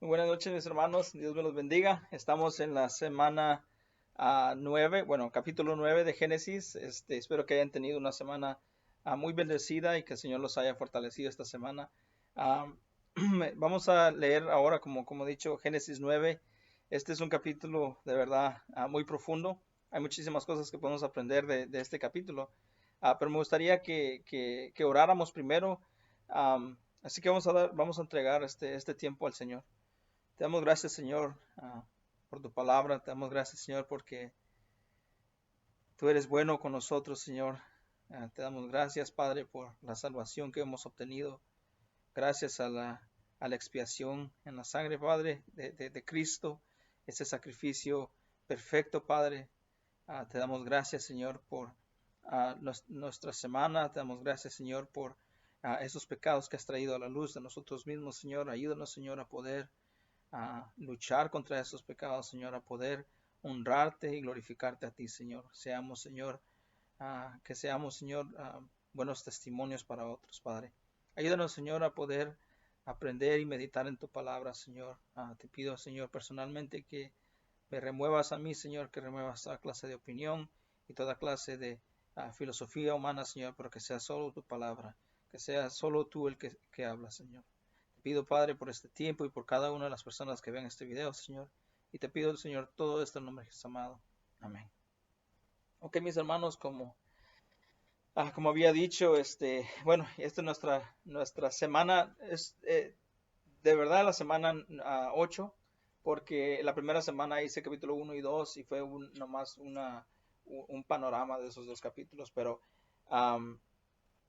Muy buenas noches, mis hermanos. Dios me los bendiga. Estamos en la semana 9, bueno, capítulo 9 de Génesis. Espero que hayan tenido una semana muy bendecida y que el Señor los haya fortalecido esta semana. Ah, Vamos a leer ahora, como he dicho, Génesis 9. Este es un capítulo de verdad muy profundo. Hay muchísimas cosas que podemos aprender de este capítulo. Pero me gustaría que oráramos primero. Así que vamos a entregar este tiempo al Señor. Te damos gracias, Señor, por tu palabra. Te damos gracias, Señor, porque tú eres bueno con nosotros, Señor. Te damos gracias, Padre, por la salvación que hemos obtenido. Gracias a la expiación en la sangre, Padre, de Cristo. Ese sacrificio perfecto, Padre. Te damos gracias, Señor, por nuestra semana. Te damos gracias, Señor, por esos pecados que has traído a la luz de nosotros mismos, Señor. Ayúdanos, Señor, a poder a luchar contra esos pecados, Señor, a poder honrarte y glorificarte a ti, Señor. Seamos, Señor, que seamos, Señor, buenos testimonios para otros, Padre. Ayúdanos, Señor, a poder aprender y meditar en tu palabra, Señor. Te pido, Señor, personalmente que me remuevas a mí, Señor, que remuevas toda clase de opinión y toda clase de filosofía humana, Señor, pero que sea solo tu palabra, que sea solo tú el que hablas, Señor. Te pido, Padre, por este tiempo y por cada una de las personas que vean este video, Señor. Y te pido, Señor, todo esto en nombre de Jesús amado. Amén. Ok, mis hermanos, como había dicho, bueno, esta es nuestra semana, es de verdad la semana 8, porque la primera semana hice capítulo 1 y 2 y fue nomás un panorama de esos dos capítulos, pero um,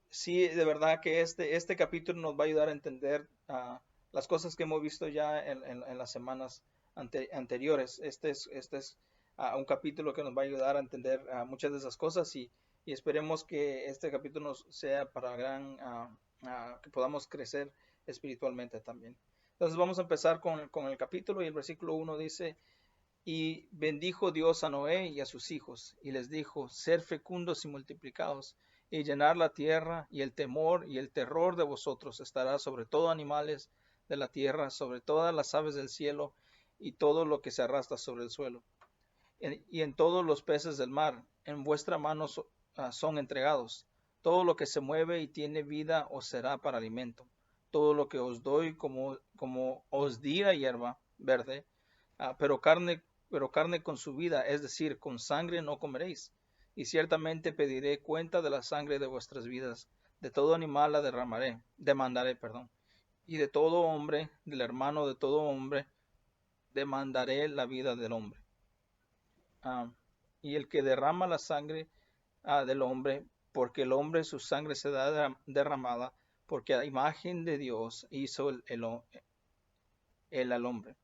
sí, de verdad que este capítulo nos va a ayudar a entender las cosas que hemos visto ya en las semanas anteriores. Este es un capítulo que nos va a ayudar a entender muchas de esas cosas y esperemos que este capítulo nos sea para que podamos crecer espiritualmente también. Entonces vamos a empezar con el capítulo y el versículo 1 dice, y bendijo Dios a Noé y a sus hijos, y les dijo, ser fecundos y multiplicados, y llenar la tierra, y el temor y el terror de vosotros estará sobre todo animales de la tierra, sobre todas las aves del cielo, y todo lo que se arrastra sobre el suelo, y en todos los peces del mar, en vuestra mano son entregados. Todo lo que se mueve y tiene vida os será para alimento. Todo lo que os doy como os di la hierba verde, pero carne con su vida, es decir, con sangre no comeréis. Y ciertamente pediré cuenta de la sangre de vuestras vidas. De todo animal la demandaré, perdón. Y de todo hombre, del hermano de todo hombre, demandaré la vida del hombre. Ah, y el que derrama la sangre del hombre, porque el hombre su sangre se da derramada, porque a imagen de Dios hizo él al hombre.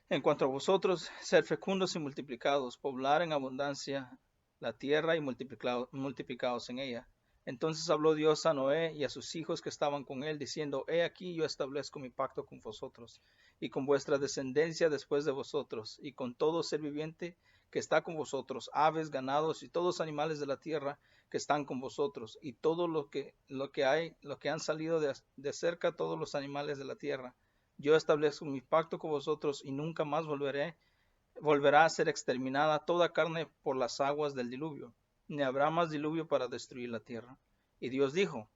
En cuanto a vosotros, sed fecundos y multiplicados, poblar en abundancia la tierra y multiplicados en ella. Entonces habló Dios a Noé y a sus hijos que estaban con él, diciendo, he aquí yo establezco mi pacto con vosotros, y con vuestra descendencia después de vosotros, y con todo ser viviente que está con vosotros, aves, ganados y todos animales de la tierra que están con vosotros, y todo lo que han salido de cerca, todos los animales de la tierra. Yo establezco mi pacto con vosotros y nunca más volverá a ser exterminada toda carne por las aguas del diluvio, ni habrá más diluvio para destruir la tierra. Y Dios dijo,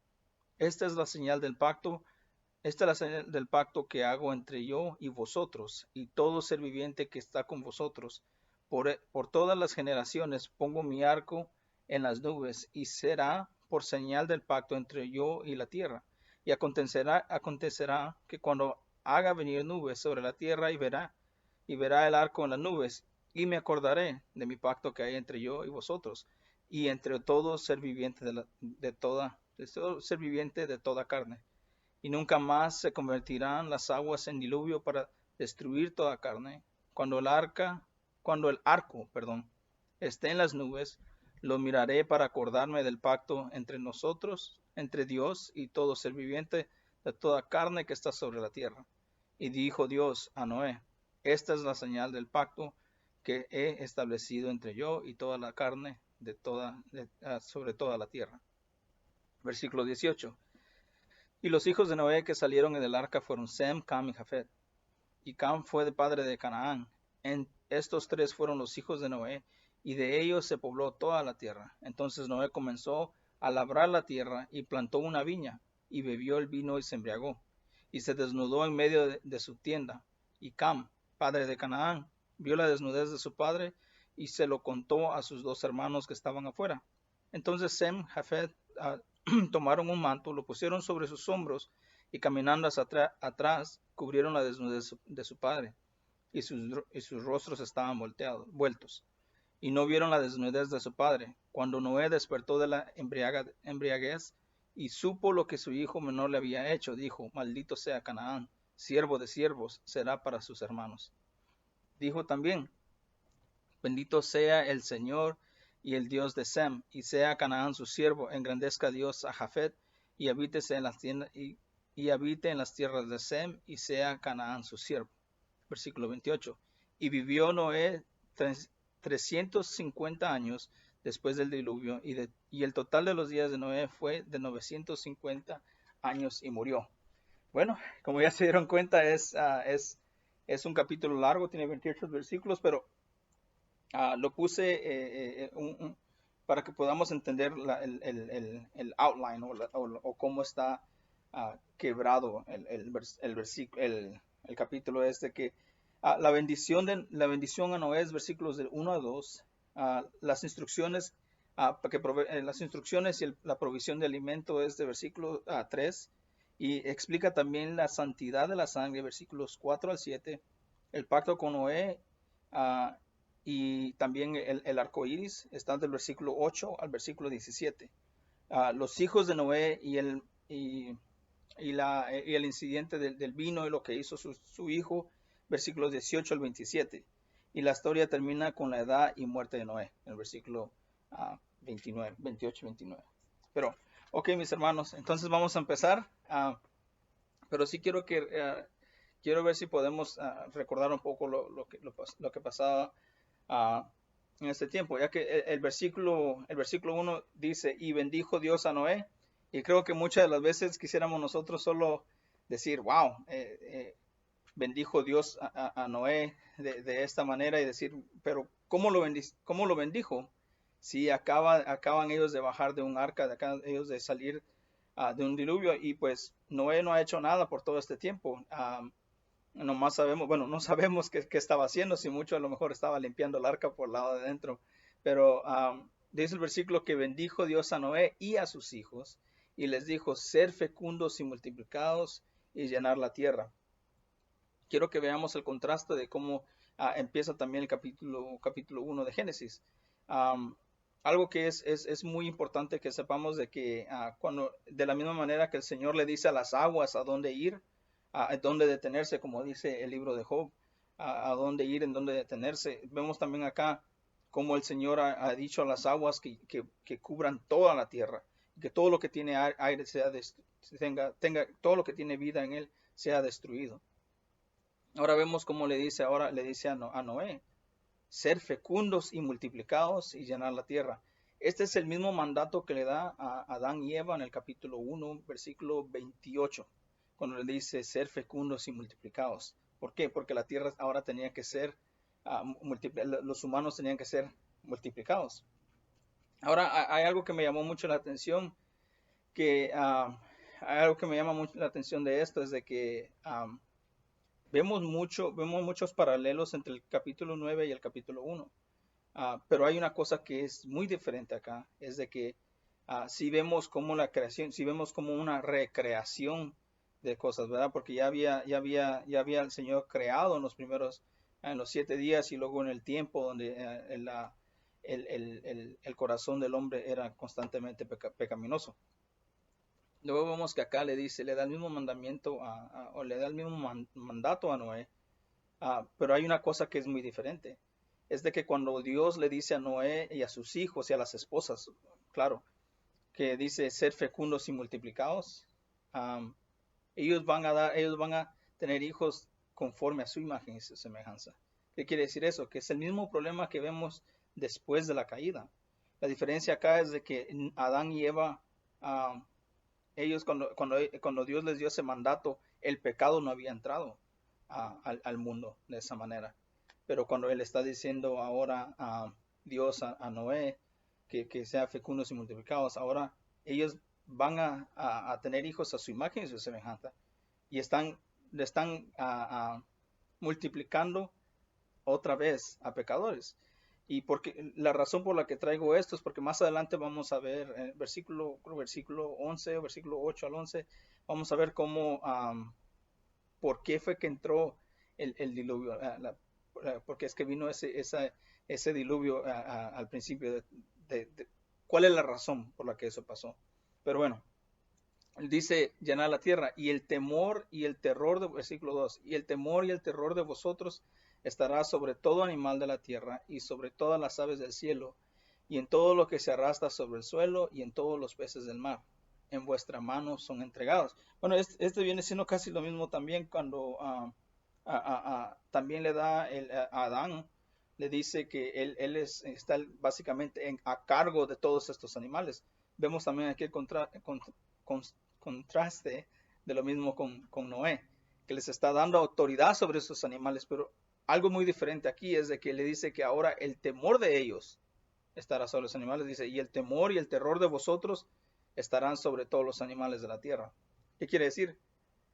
esta es la señal del pacto, esta es la señal del pacto que hago entre yo y vosotros, y todo ser viviente que está con vosotros. Por todas las generaciones pongo mi arco en las nubes, y será por señal del pacto entre yo y la tierra. Y acontecerá que cuando haga venir nubes sobre la tierra y verá el arco en las nubes, y me acordaré de mi pacto que hay entre yo y vosotros, y entre todo ser viviente todo ser viviente de toda carne. Y nunca más se convertirán las aguas en diluvio para destruir toda carne. Cuando el arco, perdón, esté en las nubes, lo miraré para acordarme del pacto entre nosotros, entre Dios y todo ser viviente de toda carne que está sobre la tierra. Y dijo Dios a Noé, esta es la señal del pacto que he establecido entre yo y toda la carne sobre toda la tierra. Versículo 18. Y los hijos de Noé que salieron en el arca fueron Sem, Cam y Jafet. y Cam fue de padre de Canaán. Estos tres fueron los hijos de Noé, y de ellos se pobló toda la tierra. Entonces Noé comenzó a labrar la tierra y plantó una viña, y bebió el vino y se embriagó, y se desnudó en medio de su tienda. Y Cam, padre de Canaán, vio la desnudez de su padre y se lo contó a sus dos hermanos que estaban afuera. Entonces Sem, Jafet, tomaron un manto, lo pusieron sobre sus hombros y caminando hacia atrás cubrieron la desnudez de su padre y sus rostros estaban vueltos y no vieron la desnudez de su padre. Cuando Noé despertó de la embriaguez y supo lo que su hijo menor le había hecho, dijo: maldito sea Canaán, siervo de siervos será para sus hermanos. Dijo también: bendito sea el Señor y el Dios de Sem, y sea Canaán su siervo, engrandezca Dios a Jafet, y habite en las tierras de Sem, y sea Canaán su siervo. Versículo 28. Y vivió Noé 350 años después del diluvio, y el total de los días de Noé fue de 950 años y murió. Bueno, como ya se dieron cuenta, es un capítulo largo, tiene 28 versículos, pero lo puse para que podamos entender el outline o cómo está quebrado el capítulo este, que la bendición a Noé es versículos del 1 a 2, las instrucciones las instrucciones y la provisión de alimento es de versículo 3, y explica también la santidad de la sangre, versículos 4 al 7, el pacto con Noé, y también el arco iris está del versículo 8 al versículo 17. Los hijos de Noé y el incidente del vino y lo que hizo su hijo, versículos 18 al 27. Y la historia termina con la edad y muerte de Noé, en el versículo 28 y 29. Pero, ok, mis hermanos, entonces vamos a empezar. Pero sí quiero ver si podemos recordar un poco lo que pasaba en este tiempo, ya que el versículo 1 dice: y bendijo Dios a Noé, y creo que muchas de las veces quisiéramos nosotros solo decir: wow, bendijo Dios a Noé de esta manera, y decir: pero ¿cómo lo bendijo? Si acaban ellos de bajar de un arca, acaban ellos de salir de un diluvio, y pues Noé no ha hecho nada por todo este tiempo. Nomás sabemos, bueno, no sabemos qué estaba haciendo, si mucho a lo mejor estaba limpiando el arca por el lado de adentro, pero dice el versículo que bendijo Dios a Noé y a sus hijos, y les dijo: ser fecundos y multiplicados y llenar la tierra. Quiero que veamos el contraste de cómo empieza también el capítulo 1 de Génesis. Algo que es muy importante que sepamos, de que cuando, de la misma manera que el Señor le dice a las aguas a dónde ir, a dónde detenerse, como dice el libro de Job, a dónde ir, en dónde detenerse, vemos también acá como el Señor ha dicho a las aguas que cubran toda la tierra, que todo lo que tiene aire tenga todo lo que tiene vida en él sea destruido. Ahora vemos cómo le dice a Noé: ser fecundos y multiplicados y llenar la tierra. Este es el mismo mandato que le da a Adán y Eva en el capítulo 1, versículo 28, cuando le dice: ser fecundos y multiplicados. ¿Por qué? Porque la tierra ahora tenía que ser, los humanos tenían que ser multiplicados. Ahora hay algo que me llamó mucho la atención, de esto, es de que vemos muchos paralelos entre el capítulo 9 y el capítulo 1. Pero hay una cosa que es muy diferente acá, es de que si vemos como la creación, si vemos como una recreación de cosas, ¿verdad? Porque ya había el Señor creado en los 7 días, y luego en el tiempo donde el corazón del hombre era constantemente pecaminoso. Luego vemos que acá le da el mismo mandamiento o le da el mismo mandato a Noé, pero hay una cosa que es muy diferente. Es de que cuando Dios le dice a Noé y a sus hijos y a las esposas, claro, que dice: ser fecundos y multiplicados, ellos van a tener hijos conforme a su imagen y su semejanza. ¿Qué quiere decir eso? Que es el mismo problema que vemos después de la caída. La diferencia acá es de que Adán y Eva, ellos cuando Dios les dio ese mandato, el pecado no había entrado. al mundo de esa manera. Pero cuando él está diciendo ahora a Dios a Noé que sea fecundos y multiplicados, ahora ellos van a tener hijos a su imagen y su semejanza y le están multiplicando otra vez a pecadores. Y porque la razón por la que traigo esto es porque más adelante vamos a ver en versículo 11 o versículo 8 al 11, vamos a ver cómo, por qué fue que entró el diluvio, porque es que vino ese diluvio al principio, cuál es la razón por la que eso pasó. Pero bueno, dice llenar la tierra y el temor y el terror de versículo 2 y el temor y el terror de vosotros estará sobre todo animal de la tierra y sobre todas las aves del cielo y en todo lo que se arrastra sobre el suelo y en todos los peces del mar en vuestra mano son entregados. Bueno, este viene siendo casi lo mismo también cuando también le da a Adán, le dice que él está básicamente a cargo de todos estos animales. Vemos también aquí el contraste de lo mismo con Noé, que les está dando autoridad sobre esos animales, pero algo muy diferente aquí es de que le dice que ahora el temor de ellos estará sobre los animales, dice, y el temor y el terror de vosotros estarán sobre todos los animales de la tierra. ¿Qué quiere decir?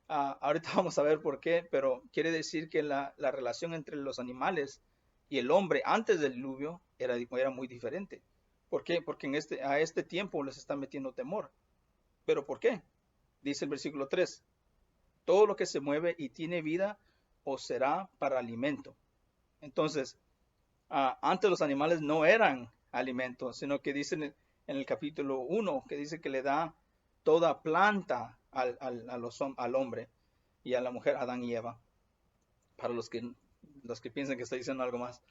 Ahorita vamos a ver por qué, pero quiere decir que la relación entre los animales y el hombre antes del diluvio era muy diferente. ¿Por qué? Porque a este tiempo les está metiendo temor. ¿Pero por qué? Dice el versículo 3, todo lo que se mueve y tiene vida os será para alimento. Entonces, antes los animales no eran alimentos, sino que dice en el capítulo 1, que dice que le da toda planta al hombre y a la mujer, Adán y Eva. Para los que piensan que está diciendo algo más.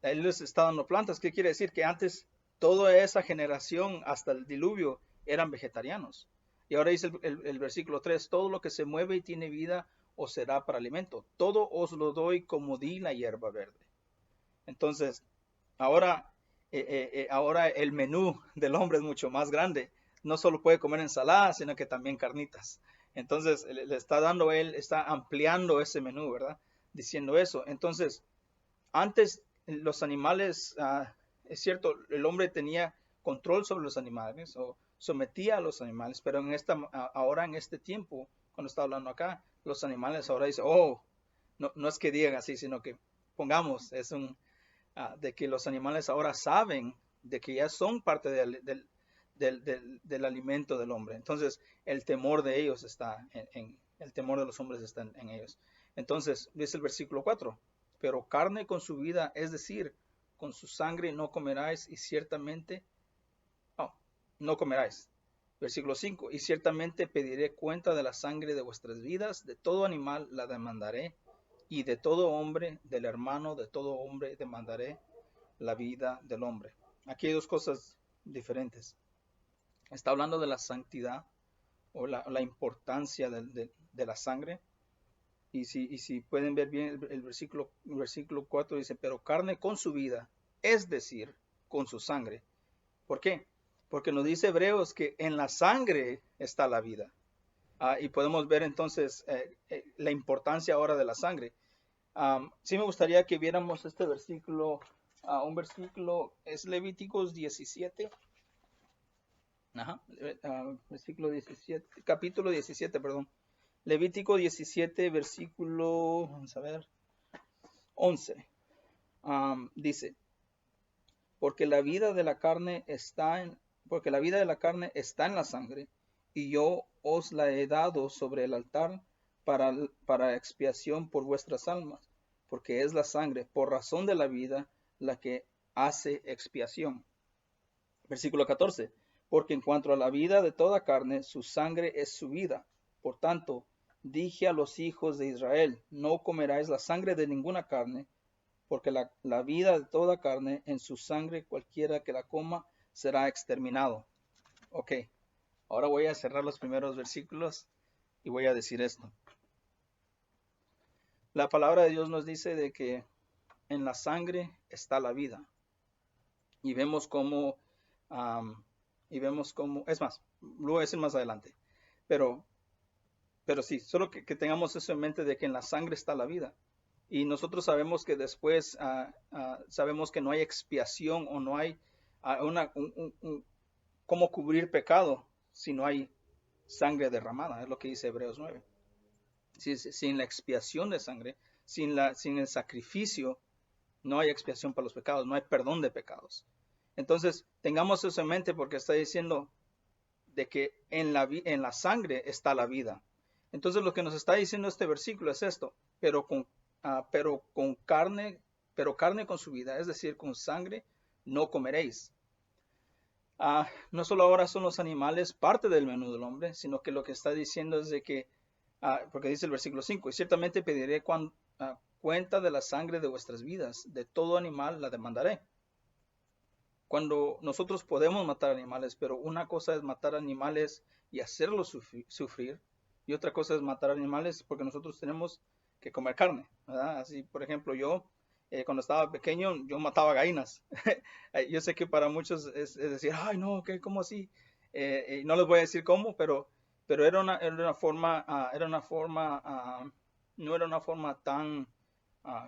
Él les está dando plantas. ¿Qué quiere decir? Que antes toda esa generación hasta el diluvio eran vegetarianos. Y ahora dice el versículo 3, todo lo que se mueve y tiene vida os será para alimento. Todo os lo doy como di la hierba verde. Entonces, ahora, ahora el menú del hombre es mucho más grande. No solo puede comer ensalada, sino que también carnitas. Entonces, le está dando él, está ampliando ese menú, ¿verdad? Diciendo eso. Entonces, antes los animales, es cierto, el hombre tenía control sobre los animales o sometía a los animales, pero ahora en este tiempo, cuando está hablando acá, los animales ahora dicen, oh, no es que digan así, sino que pongamos, de que los animales ahora saben de que ya son parte del alimento del hombre. Entonces, el temor de ellos está el temor de los hombres está en ellos. Entonces, dice el versículo 4, pero carne con su vida, es decir, con su sangre no comeráis y ciertamente, no comeráis. Versículo 5, y ciertamente pediré cuenta de la sangre de vuestras vidas, de todo animal la demandaré, y de todo hombre, del hermano de todo hombre demandaré la vida del hombre. Aquí hay dos cosas diferentes. Está hablando de la santidad o la importancia de la sangre. Y si pueden ver bien el versículo 4 dice, pero carne con su vida, es decir, con su sangre. ¿Por qué? Porque nos dice Hebreos que en la sangre está la vida. Y podemos ver entonces la importancia ahora de la sangre. Sí me gustaría que viéramos este versículo, un versículo, es Levíticos 17. Versículo 17, capítulo 17, perdón. Levítico 17, versículo, vamos a ver, 11. Dice, porque la vida de la carne está en la sangre, y yo os la he dado sobre el altar para expiación por vuestras almas, porque es la sangre, por razón de la vida, la que hace expiación. Versículo 14, porque en cuanto a la vida de toda carne, su sangre es su vida. Por tanto, dije a los hijos de Israel, no comeráis la sangre de ninguna carne, porque la vida de toda carne, en su sangre cualquiera que la coma, será exterminado. Ok, ahora voy a cerrar los primeros versículos y voy a decir esto. La palabra de Dios nos dice de que en la sangre está la vida. Y vemos cómo, es más, lo voy a decir más adelante, pero Pero sí, solo que tengamos eso en mente de que en la sangre está la vida. Y nosotros sabemos que después sabemos que no hay expiación o no hay cómo cubrir pecado si no hay sangre derramada, es lo que dice Hebreos 9. Sin la expiación de sangre, sin el sacrificio, no hay expiación para los pecados, no hay perdón de pecados. Entonces, tengamos eso en mente porque está diciendo de que en la sangre está la vida. Entonces, lo que nos está diciendo este versículo es esto, pero con carne, pero carne con su vida, es decir, con sangre, no comeréis. No solo ahora son los animales parte del menú del hombre, sino que lo que está diciendo es de que, porque dice el versículo 5, y ciertamente pediré cuenta de la sangre de vuestras vidas, de todo animal la demandaré. Cuando nosotros podemos matar animales, pero una cosa es matar animales y hacerlos sufrir, y otra cosa es matar animales porque nosotros tenemos que comer carne, ¿verdad? Así, por ejemplo, yo cuando estaba pequeño, yo mataba gallinas. Yo sé que para muchos es decir, ay, no, ¿cómo así? No les voy a decir cómo, pero era una forma, no era una forma tan,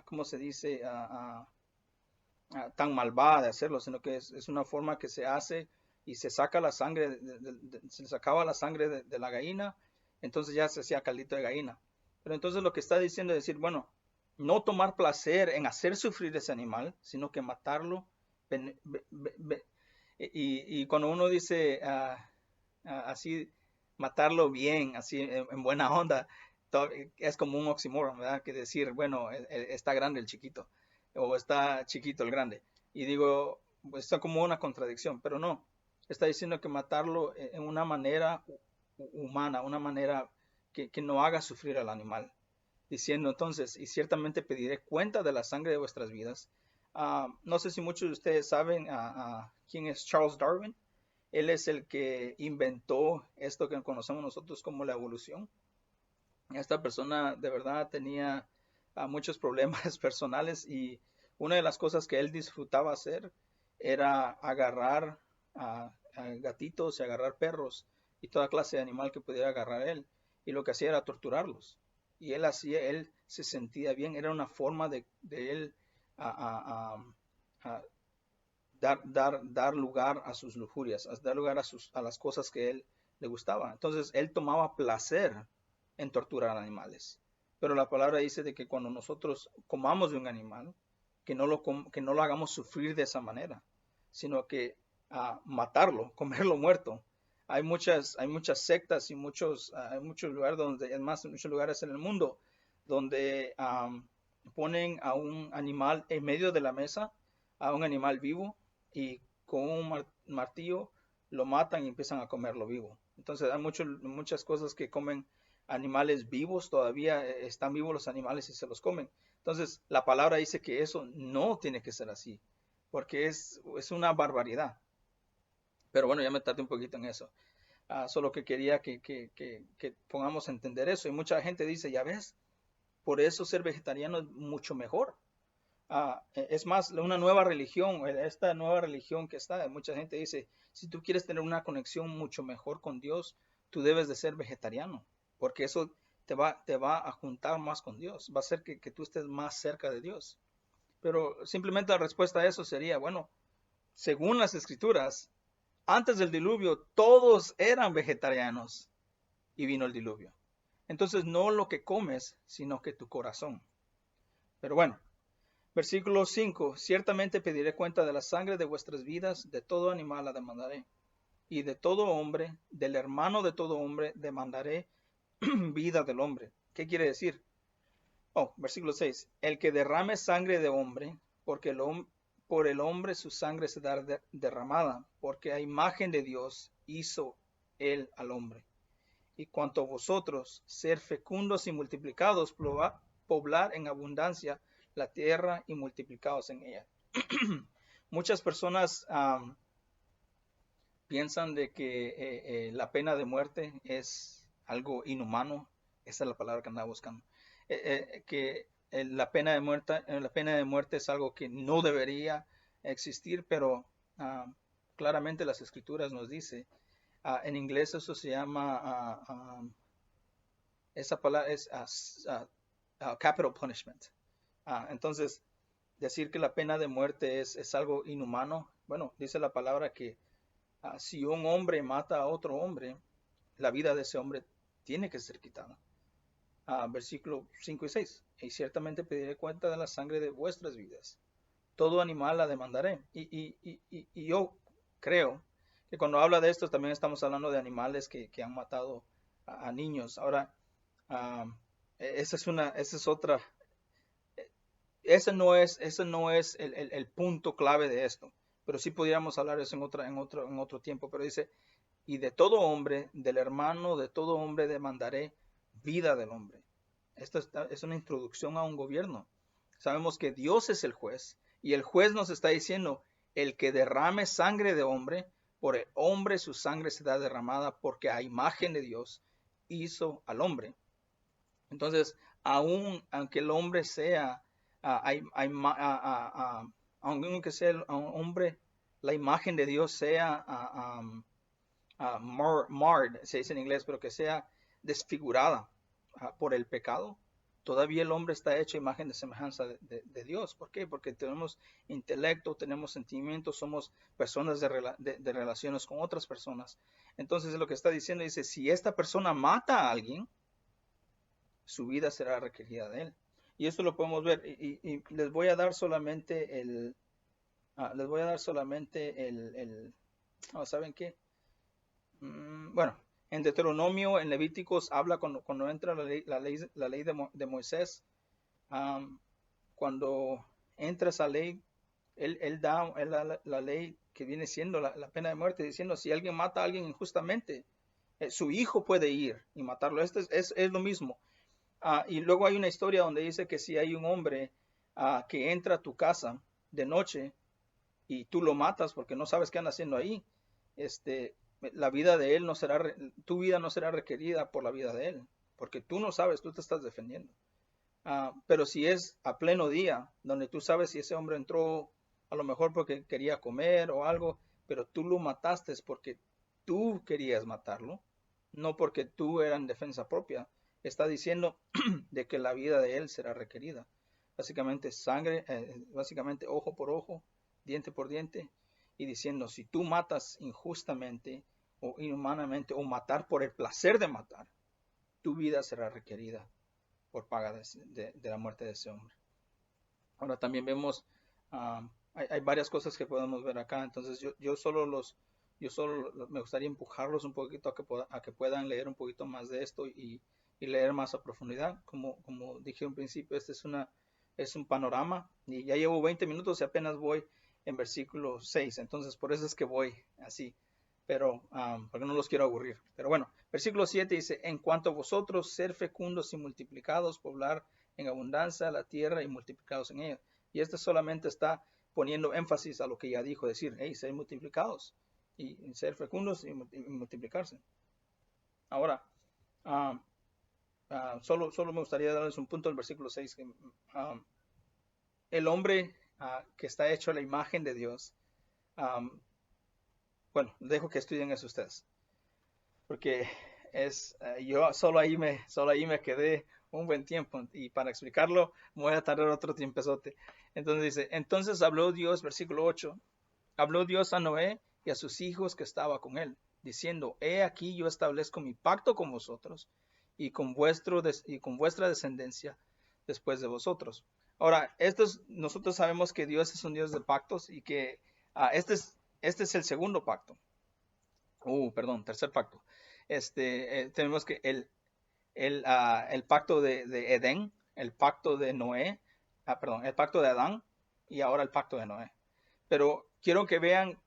¿cómo se dice? Tan malvada de hacerlo, sino que es una forma que se hace y se saca la sangre, se sacaba la sangre de la gallina, entonces ya se hacía caldito de gallina. Pero entonces lo que está diciendo es decir, bueno, no tomar placer en hacer sufrir ese animal, sino que matarlo. Y cuando uno dice así, matarlo bien, así en buena onda, es como un oxímoron, ¿verdad? Que decir, bueno, está grande el chiquito o está chiquito el grande. Y digo, pues está como una contradicción, pero no, está diciendo que matarlo en una manera humana, una manera que no haga sufrir al animal. Diciendo entonces, y ciertamente pediré cuenta de la sangre de vuestras vidas. No sé si muchos de ustedes saben quién es Charles Darwin. Él es el que inventó esto que conocemos nosotros como la evolución. Esta persona de verdad tenía muchos problemas personales y una de las cosas que él disfrutaba hacer era agarrar gatitos y agarrar perros y toda clase de animal que pudiera agarrar él. Y lo que hacía era torturarlos. Y él se sentía bien, era una forma de él a, a, a dar lugar a sus lujurias, a dar lugar a las cosas que él le gustaba. Entonces él tomaba placer en torturar animales. Pero la palabra dice de que cuando nosotros comamos de un animal, que no lo hagamos sufrir de esa manera, sino que matarlo, comerlo muerto. Hay muchas sectas y hay muchos lugares donde, es más, en muchos lugares en el mundo, donde ponen a un animal en medio de la mesa, a un animal vivo, y con un martillo lo matan y empiezan a comerlo vivo. Entonces hay muchas cosas que comen animales vivos, todavía están vivos los animales y se los comen. Entonces la palabra dice que eso no tiene que ser así, porque es una barbaridad. Pero bueno, ya me tardé un poquito en eso. Solo que quería que pongamos a entender eso. Y mucha gente dice, ya ves, por eso ser vegetariano es mucho mejor. Es más, una nueva religión, esta nueva religión que está, mucha gente dice, si tú quieres tener una conexión mucho mejor con Dios, tú debes de ser vegetariano, porque eso te va a juntar más con Dios, va a hacer que tú estés más cerca de Dios. Pero simplemente la respuesta a eso sería, bueno, según las escrituras, antes del diluvio todos eran vegetarianos y vino el diluvio. Entonces no lo que comes, sino que tu corazón. Pero bueno, versículo 5, ciertamente pediré cuenta de la sangre de vuestras vidas, de todo animal la demandaré, y de todo hombre, del hermano de todo hombre, demandaré vida del hombre. ¿Qué quiere decir? Versículo 6, el que derrame sangre de hombre, porque por el hombre su sangre será derramada, porque a imagen de Dios hizo él al hombre. Y cuanto a vosotros, ser fecundos y multiplicados, poblar en abundancia la tierra y multiplicados en ella. Muchas personas piensan de que la pena de muerte es algo inhumano. Esa es la palabra que andaba buscando. Que la pena de muerte es algo que no debería existir, pero claramente las escrituras nos dice. En inglés eso se llama Esa palabra es capital punishment. Entonces, decir que la pena de muerte es algo inhumano, bueno, dice la palabra que si un hombre mata a otro hombre, la vida de ese hombre tiene que ser quitada. Versículo 5 y 6. Y ciertamente pediré cuenta de la sangre de vuestras vidas. Todo animal la demandaré. Y yo creo que cuando habla de esto también estamos hablando de animales que han matado a niños. Ahora, esa es otra, ese no es el punto clave de esto, pero sí podríamos hablar de eso en otro tiempo. Pero dice, y de todo hombre, del hermano de todo hombre demandaré vida del hombre. Esto es una introducción a un gobierno. Sabemos que Dios es el juez y el juez nos está diciendo, el que derrame sangre de hombre, por el hombre su sangre será derramada porque a imagen de Dios hizo al hombre. Entonces, aunque el hombre sea, aunque sea el hombre, la imagen de Dios sea marred, se dice en inglés, pero que sea desfigurada por el pecado, todavía el hombre está hecho imagen de semejanza de Dios. ¿Por qué? Porque tenemos intelecto, tenemos sentimientos, somos personas de relaciones con otras personas. Entonces lo que está diciendo dice, si esta persona mata a alguien, su vida será requerida de él. Y esto lo podemos ver. Y les voy a dar solamente ¿saben qué? Bueno, en Deuteronomio, en Levíticos, habla cuando entra la ley de Moisés. Cuando entra esa ley, él da la ley que viene siendo la pena de muerte, diciendo, si alguien mata a alguien injustamente, su hijo puede ir y matarlo. Esto es lo mismo. Y luego hay una historia donde dice que si hay un hombre que entra a tu casa de noche y tú lo matas porque no sabes qué anda haciendo ahí, la vida de él no será, tu vida no será requerida por la vida de él, porque tú no sabes, tú te estás defendiendo. Pero si es a pleno día, donde tú sabes si ese hombre entró a lo mejor porque quería comer o algo, pero tú lo mataste porque tú querías matarlo, no porque tú eras en defensa propia, está diciendo de que la vida de él será requerida. Básicamente sangre, básicamente ojo por ojo, diente por diente, y diciendo, si tú matas injustamente o inhumanamente o matar por el placer de matar, tu vida será requerida por paga de la muerte de ese hombre. Ahora también vemos, hay varias cosas que podemos ver acá, entonces yo solo me gustaría empujarlos un poquito a que puedan leer un poquito más de esto y leer más a profundidad. Como dije en principio, es un panorama y ya llevo 20 minutos y apenas voy en versículo 6, entonces por eso es que voy así, pero porque no los quiero aburrir. Pero bueno, versículo 7 dice, en cuanto a vosotros, ser fecundos y multiplicados, poblar en abundancia la tierra y multiplicados en ella. Y este solamente está poniendo énfasis a lo que ya dijo, decir, hey, ser multiplicados y ser fecundos y multiplicarse. Ahora, solo me gustaría darles un punto del versículo 6, que el hombre que está hecho a la imagen de Dios, bueno, dejo que estudien eso ustedes, porque yo solo ahí me quedé un buen tiempo y para explicarlo me voy a tardar otro tiempezote. Entonces dice, entonces habló Dios, versículo 8, habló Dios a Noé y a sus hijos que estaba con él, diciendo, he aquí yo establezco mi pacto con vosotros y con vuestra descendencia después de vosotros. Ahora, nosotros sabemos que Dios es un Dios de pactos y que este es el segundo pacto. Tercer pacto. Tenemos que el pacto de Edén, el pacto de Noé, el pacto de Adán y ahora el pacto de Noé. Pero quiero que vean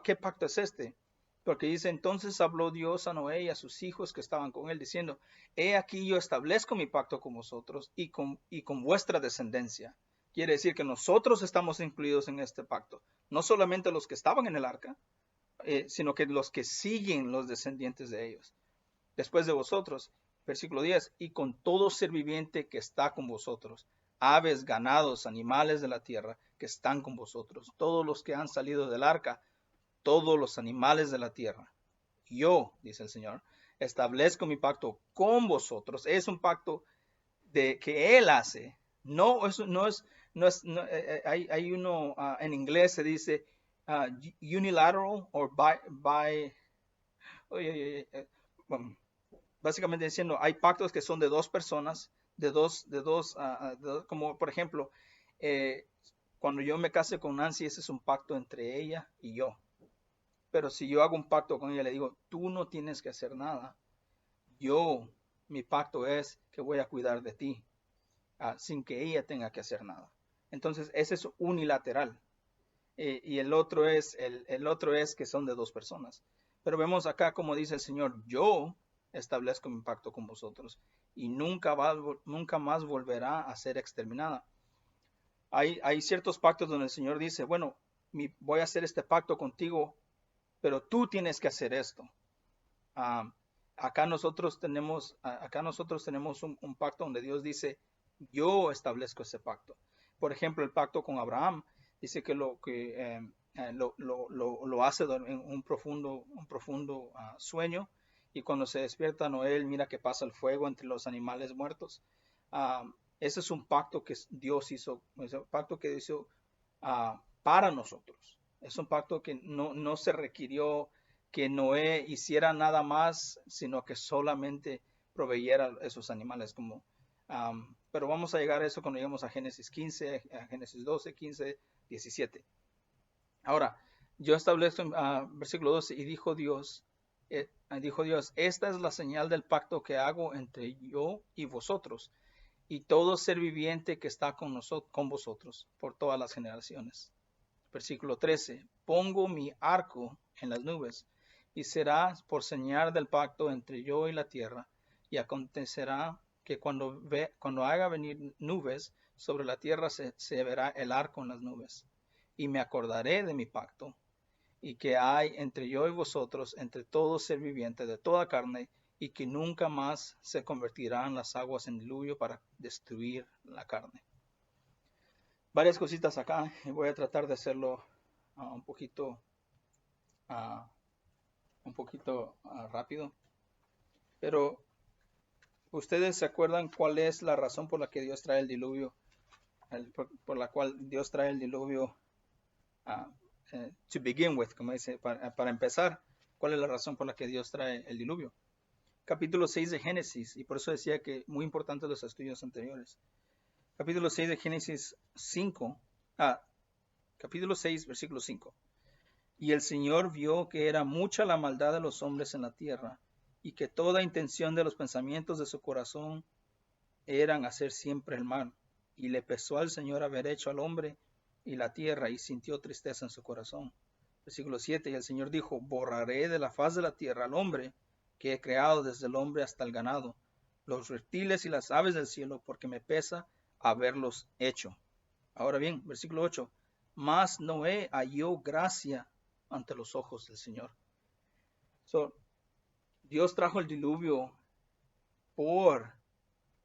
qué pacto es este. Porque dice, entonces habló Dios a Noé y a sus hijos que estaban con él, diciendo, he aquí yo establezco mi pacto con vosotros y con vuestra descendencia. Quiere decir que nosotros estamos incluidos en este pacto. No solamente los que estaban en el arca, sino que los que siguen los descendientes de ellos. Después de vosotros, versículo 10, y con todo ser viviente que está con vosotros, aves, ganados, animales de la tierra que están con vosotros, todos los que han salido del arca, todos los animales de la tierra. Yo, dice el Señor, establezco mi pacto con vosotros. Es un pacto que Él hace. No, eso hay uno en inglés se dice unilateral o oye, bueno, básicamente diciendo, hay pactos que son de dos personas, como por ejemplo, eh, cuando yo me case con Nancy, ese es un pacto entre ella y yo. Pero si yo hago un pacto con ella, le digo, tú no tienes que hacer nada. Yo, mi pacto es que voy a cuidar de ti, sin que ella tenga que hacer nada. Entonces, ese es unilateral. Y el otro es que son de dos personas. Pero vemos acá como dice el Señor, yo establezco mi pacto con vosotros y nunca más volverá a ser exterminada. Hay ciertos pactos donde el Señor dice, bueno, voy a hacer este pacto contigo, pero tú tienes que hacer esto. Ah, acá nosotros tenemos un pacto donde Dios dice, yo establezco ese pacto. Por ejemplo, el pacto con Abraham dice que lo hace en un profundo sueño, y cuando se despierta Noé mira que pasa el fuego entre los animales muertos. Ah, ese es un pacto que Dios hizo, es un pacto que hizo para nosotros. Es un pacto que no se requirió que Noé hiciera nada más, sino que solamente proveyera esos animales. Pero vamos a llegar a eso cuando lleguemos a Génesis 15, a Génesis 12, 15, 17. Ahora, yo establezco versículo 12, y dijo Dios, esta es la señal del pacto que hago entre yo y vosotros, y todo ser viviente que está con vosotros por todas las generaciones. Versículo 13, pongo mi arco en las nubes, y será por señal del pacto entre yo y la tierra, y acontecerá que cuando haga venir nubes sobre la tierra se verá el arco en las nubes, y me acordaré de mi pacto, y que hay entre yo y vosotros, entre todo ser viviente de toda carne, y que nunca más se convertirán las aguas en diluvio para destruir la carne. Varias cositas acá, y voy a tratar de hacerlo un poquito rápido. Pero ustedes se acuerdan cuál es la razón por la que Dios trae el diluvio, por la cual Dios trae el diluvio to begin with, como dice, para empezar, ¿cuál es la razón por la que Dios trae el diluvio? Capítulo 6 de Génesis, y por eso decía que muy importantes los estudios anteriores. Capítulo 6 de Génesis 5, capítulo 6, versículo 5. Y el Señor vio que era mucha la maldad de los hombres en la tierra, y que toda intención de los pensamientos de su corazón eran hacer siempre el mal. Y le pesó al Señor haber hecho al hombre y la tierra, y sintió tristeza en su corazón. Versículo 7. Y el Señor dijo, borraré de la faz de la tierra al hombre que he creado, desde el hombre hasta el ganado, los reptiles y las aves del cielo, porque me pesa haberlos hecho. Ahora bien, versículo 8. Mas Noé halló gracia ante los ojos del Señor. Dios trajo el diluvio por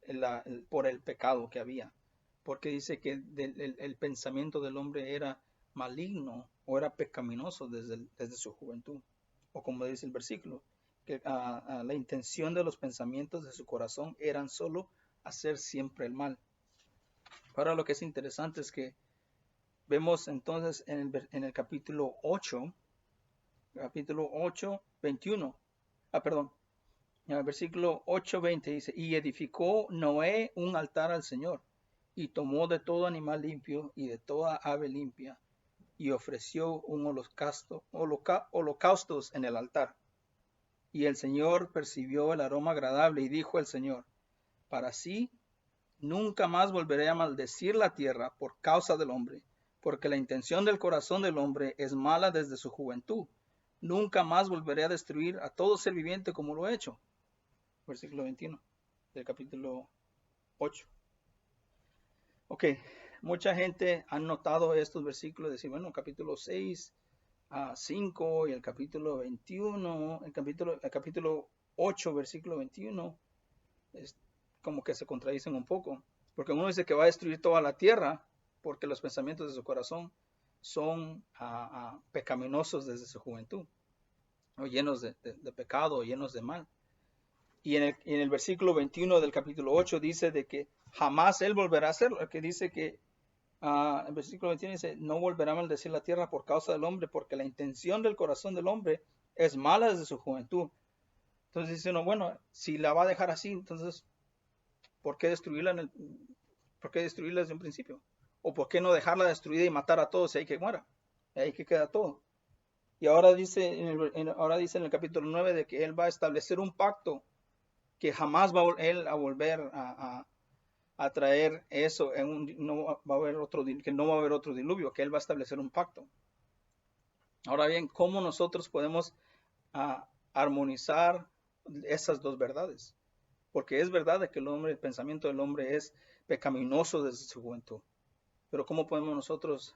el pecado que había, porque dice que el pensamiento del hombre era maligno o era pecaminoso desde su juventud, o como dice el versículo, que la intención de los pensamientos de su corazón eran solo hacer siempre el mal. Ahora lo que es interesante es que vemos entonces en el capítulo 8, 21, versículo 8:20 dice, y edificó Noé un altar al Señor, y tomó de todo animal limpio y de toda ave limpia, y ofreció un holocaustos en el altar. Y el Señor percibió el aroma agradable, y dijo el Señor, para sí nunca más volveré a maldecir la tierra por causa del hombre, porque la intención del corazón del hombre es mala desde su juventud. Nunca más volveré a destruir a todo ser viviente como lo he hecho. Versículo 21 del capítulo 8. Ok, mucha gente ha notado estos versículos, decir, bueno, capítulo 6 a 5 y el capítulo 21, el capítulo 8, versículo 21, es como que se contradicen un poco, porque uno dice que va a destruir toda la tierra, porque los pensamientos de su corazón son pecaminosos desde su juventud, o llenos de pecado, o llenos de mal. en el versículo 21 del capítulo 8 dice de que jamás él volverá a hacerlo, que dice que el versículo 21 dice, no volverá a maldecir la tierra por causa del hombre, porque la intención del corazón del hombre es mala desde su juventud. Entonces dice uno, bueno, si la va a dejar así, entonces, ¿por qué destruirla, ¿por qué destruirla desde un principio? ¿O por qué no dejarla destruida y matar a todos y ahí que muera? Y ahí que queda todo. Y ahora dice ahora dice en el capítulo 9 de que él va a establecer un pacto que jamás va él a volver a traer eso, no va a haber que no va a haber otro diluvio, que él va a establecer un pacto. Ahora bien, ¿cómo nosotros podemos armonizar esas dos verdades? Porque es verdad de que el pensamiento del hombre es pecaminoso desde su juventud. Pero ¿cómo podemos nosotros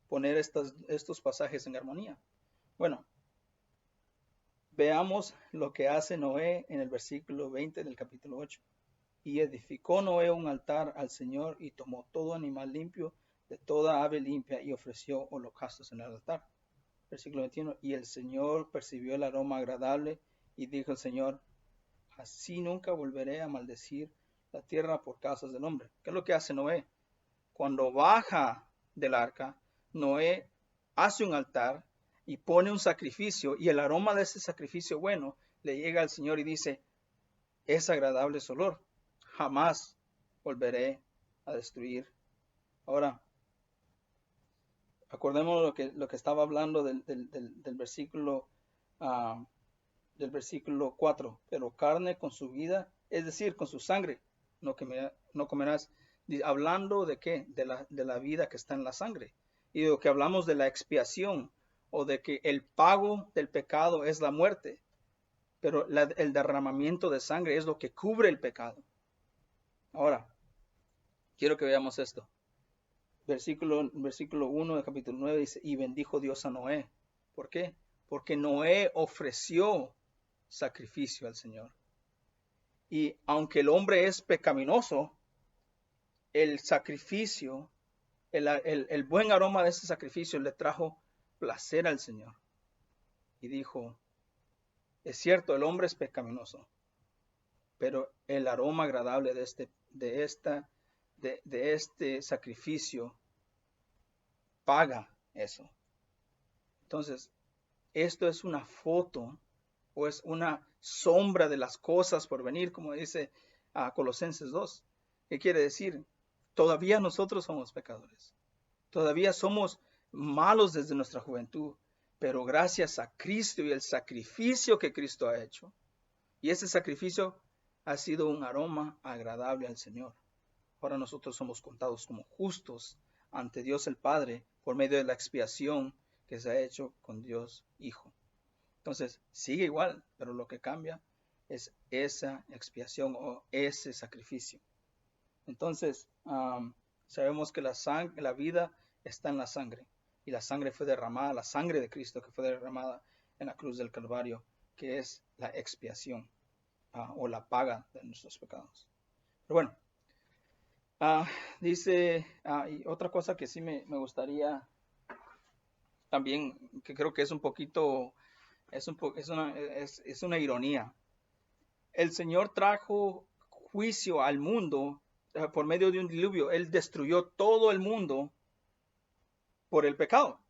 poner estos pasajes en armonía? Bueno, veamos lo que hace Noé en el versículo 20 del capítulo 8. Y edificó Noé un altar al Señor y tomó todo animal limpio de toda ave limpia y ofreció holocaustos en el altar. Versículo 21. Y el Señor percibió el aroma agradable y dijo el Señor, así nunca volveré a maldecir la tierra por causas del hombre. ¿Qué es lo que hace Noé? Cuando baja del arca, Noé hace un altar y pone un sacrificio, y el aroma de ese sacrificio bueno le llega al Señor y dice, es agradable su olor, jamás volveré a destruir. Ahora, acordemos lo que estaba hablando del versículo del versículo 4, pero carne con su vida, es decir, con su sangre, no comerás. Hablando de qué? De la vida que está en la sangre. Y de lo que hablamos de la expiación, o de que el pago del pecado es la muerte, pero el derramamiento de sangre es lo que cubre el pecado. Ahora, quiero que veamos esto. Versículo 1 del capítulo 9 dice, y bendijo Dios a Noé. ¿Por qué? Porque Noé ofreció sacrificio al Señor. Y aunque el hombre es pecaminoso, el sacrificio, el buen aroma de ese sacrificio le trajo placer al Señor. Y dijo, es cierto, el hombre es pecaminoso, pero el aroma agradable de este sacrificio paga eso. Entonces, esto es una foto o es una sombra de las cosas por venir, como dice Colosenses 2. ¿Qué quiere decir? Todavía nosotros somos pecadores. Todavía somos malos desde nuestra juventud, pero gracias a Cristo y el sacrificio que Cristo ha hecho, y ese sacrificio ha sido un aroma agradable al Señor. Ahora nosotros somos contados como justos ante Dios el Padre por medio de la expiación que se ha hecho con Dios Hijo. Entonces, sigue igual, pero lo que cambia es esa expiación o ese sacrificio. Entonces, sabemos que la vida está en la sangre, y la sangre fue derramada, la sangre de Cristo que fue derramada en la cruz del Calvario, que es la expiación o la paga de nuestros pecados. Pero bueno, dice, y otra cosa que sí me gustaría también, que creo que es un poquito, es una ironía. El Señor trajo juicio al mundo por medio de un diluvio. Él destruyó todo el mundo por el pecado.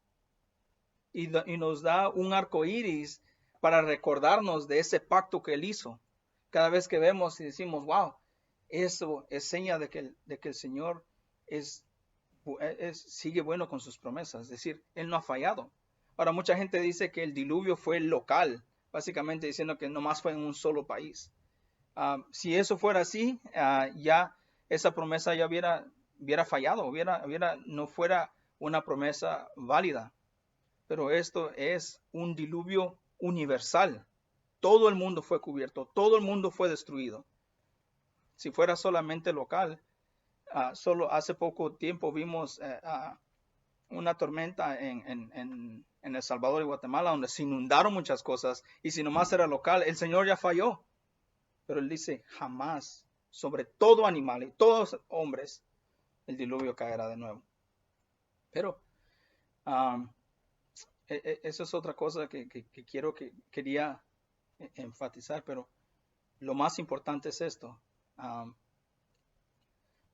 Y nos da un arco iris para recordarnos de ese pacto que Él hizo. Cada vez que vemos y decimos, wow, eso es seña de que el Señor sigue bueno con sus promesas. Es decir, Él no ha fallado. Ahora, mucha gente dice que el diluvio fue local, básicamente diciendo que nomás fue en un solo país. Si eso fuera así, ya esa promesa ya hubiera fallado, no fuera una promesa válida. Pero esto es un diluvio universal. Todo el mundo fue cubierto, todo el mundo fue destruido. Si fuera solamente local, solo hace poco tiempo vimos una tormenta en El Salvador y Guatemala donde se inundaron muchas cosas, y si nomás era local, el Señor ya falló. Pero Él dice, jamás sobre todo animal y todos hombres el diluvio caerá de nuevo. Pero eso es otra cosa que quería enfatizar, pero lo más importante es esto,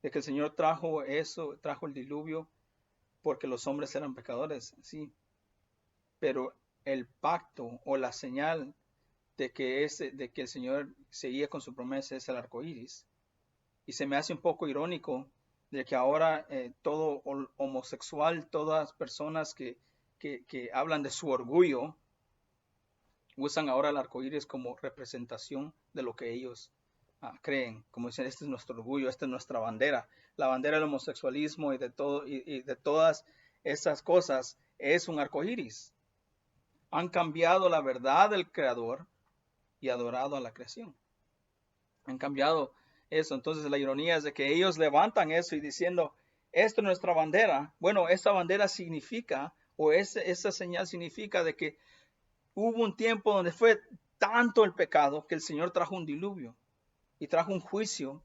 de que el Señor trajo el diluvio porque los hombres eran pecadores, sí, pero el pacto o la señal de que el Señor seguía con su promesa es el arco iris. Y se me hace un poco irónico de que ahora todo homosexual, todas personas que hablan de su orgullo, usan ahora el arco iris como representación de lo que ellos creen. Como dicen, este es nuestro orgullo, esta es nuestra bandera. La bandera del homosexualismo y de todas esas cosas es un arco iris. Han cambiado la verdad del Creador y adorado a la creación. Han cambiado eso. Entonces la ironía es de que ellos levantan eso y diciendo, esto es nuestra bandera. Bueno, esta bandera significa, o esa señal significa de que hubo un tiempo donde fue tanto el pecado que el Señor trajo un diluvio y trajo un juicio.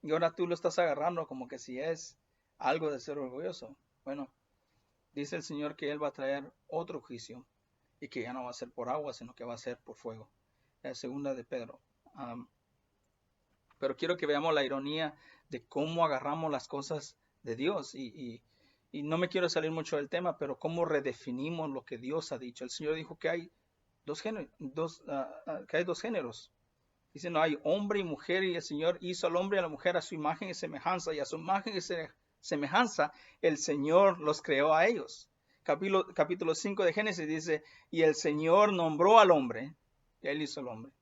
Y ahora tú lo estás agarrando como que si es algo de ser orgulloso. Bueno, dice el Señor que Él va a traer otro juicio y que ya no va a ser por agua, sino que va a ser por fuego. La segunda de Pedro. Pero quiero que veamos la ironía de cómo agarramos las cosas de Dios. Y no me quiero salir mucho del tema, pero cómo redefinimos lo que Dios ha dicho. El Señor dijo que hay que hay dos géneros. Dice, no hay hombre y mujer, y el Señor hizo al hombre y a la mujer a su imagen y semejanza, y a su imagen y semejanza el Señor los creó a ellos. Capítulo 5 de Génesis dice, y el Señor nombró al hombre, y él hizo al hombre.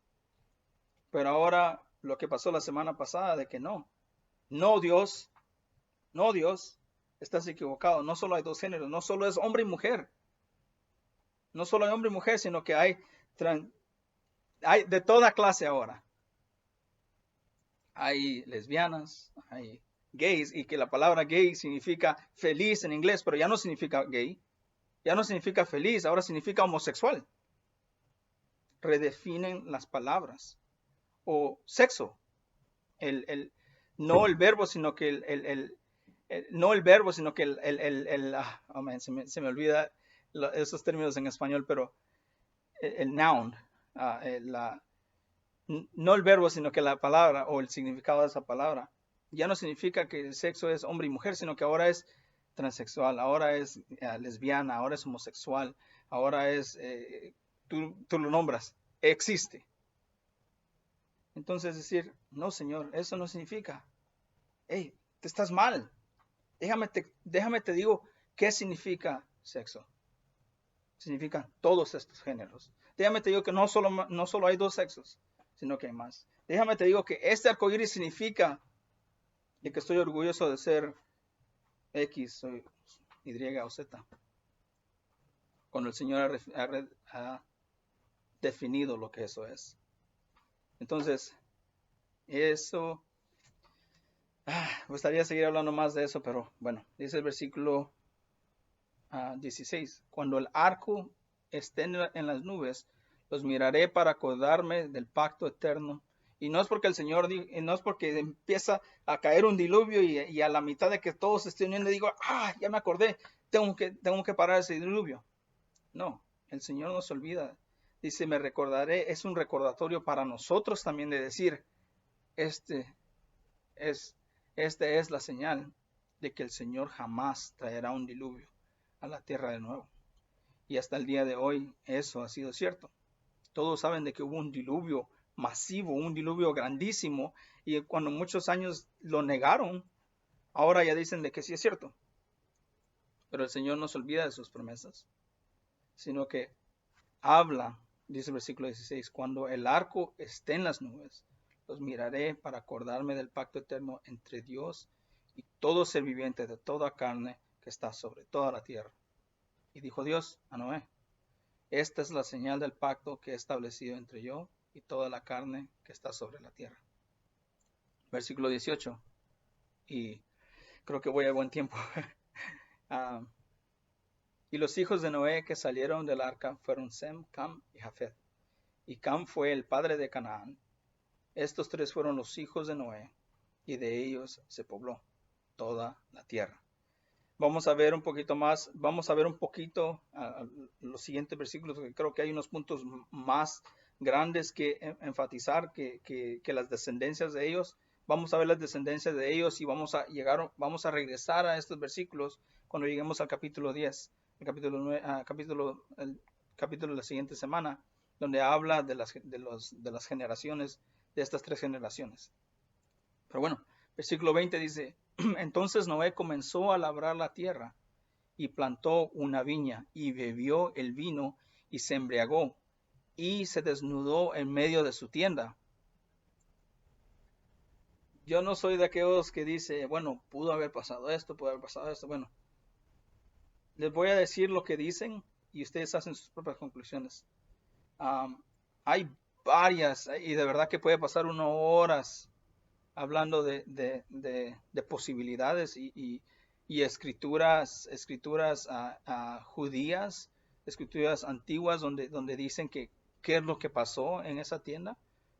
Pero ahora lo que pasó la semana pasada de que no Dios, estás equivocado. No solo hay dos géneros, no solo es hombre y mujer. No solo hay hombre y mujer, sino que hay de toda clase ahora. Hay lesbianas, hay gays, y que la palabra gay significa feliz en inglés, pero ya no significa gay, ya no significa feliz, ahora significa homosexual. Redefinen las palabras. O sexo. No el verbo, sino que no el verbo, sino que se me olvida esos términos en español, pero el noun, no el verbo, sino que la palabra o el significado de esa palabra. Ya no significa que el sexo es hombre y mujer, sino que ahora es transexual, ahora es lesbiana, ahora es homosexual, ahora es, tú lo nombras, existe. Entonces decir, no Señor, eso no significa, hey, te estás mal, déjame te digo qué significa sexo. Significan todos estos géneros. Déjame te digo que no solo hay dos sexos, sino que hay más. Déjame te digo que este arcoíris significa de que estoy orgulloso de ser X, o Y o Z. Cuando el Señor ha definido lo que eso es. Entonces, eso, me gustaría seguir hablando más de eso, pero bueno, dice el versículo 16. Cuando el arco esté en las nubes, los miraré para acordarme del pacto eterno. Y no es porque el Señor, no es porque empieza a caer un diluvio y a la mitad de que todos se estén uniendo digo, ya me acordé, tengo que parar ese diluvio. No, el Señor no se olvida. Dice, me recordaré, es un recordatorio para nosotros también de decir, esta es la señal de que el Señor jamás traerá un diluvio a la tierra de nuevo. Y hasta el día de hoy eso ha sido cierto. Todos saben de que hubo un diluvio masivo, un diluvio grandísimo, y cuando muchos años lo negaron, ahora ya dicen de que sí es cierto. Pero el Señor no se olvida de sus promesas, sino que habla, dice el versículo 16, cuando el arco esté en las nubes, los miraré para acordarme del pacto eterno entre Dios y todo ser viviente de toda carne que está sobre toda la tierra. Y dijo Dios a Noé, esta es la señal del pacto que he establecido entre yo y toda la carne que está sobre la tierra. Versículo 18. Y creo que voy a buen tiempo. Y los hijos de Noé que salieron del arca fueron Sem, Cam y Jafet. Y Cam fue el padre de Canaán. Estos tres fueron los hijos de Noé, y de ellos se pobló toda la tierra. Vamos a ver un poquito más, vamos a ver un poquito los siguientes versículos, porque creo que hay unos puntos más grandes que enfatizar, que las descendencias de ellos, vamos a ver las descendencias de ellos y vamos a regresar a estos versículos cuando lleguemos al capítulo 10, el capítulo 9, el capítulo de la siguiente semana, donde habla de las generaciones, de estas tres generaciones. Pero bueno, versículo 20 dice, entonces Noé comenzó a labrar la tierra y plantó una viña y bebió el vino y se embriagó y se desnudó en medio de su tienda. Yo no soy de aquellos que dice, bueno, pudo haber pasado esto, pudo haber pasado esto. Bueno, les voy a decir lo que dicen y ustedes hacen sus propias conclusiones. Hay varias, y de verdad que puede pasar 1 horas hablando de posibilidades y escrituras judías, escrituras antiguas donde dicen que qué es lo que pasó en esa tienda.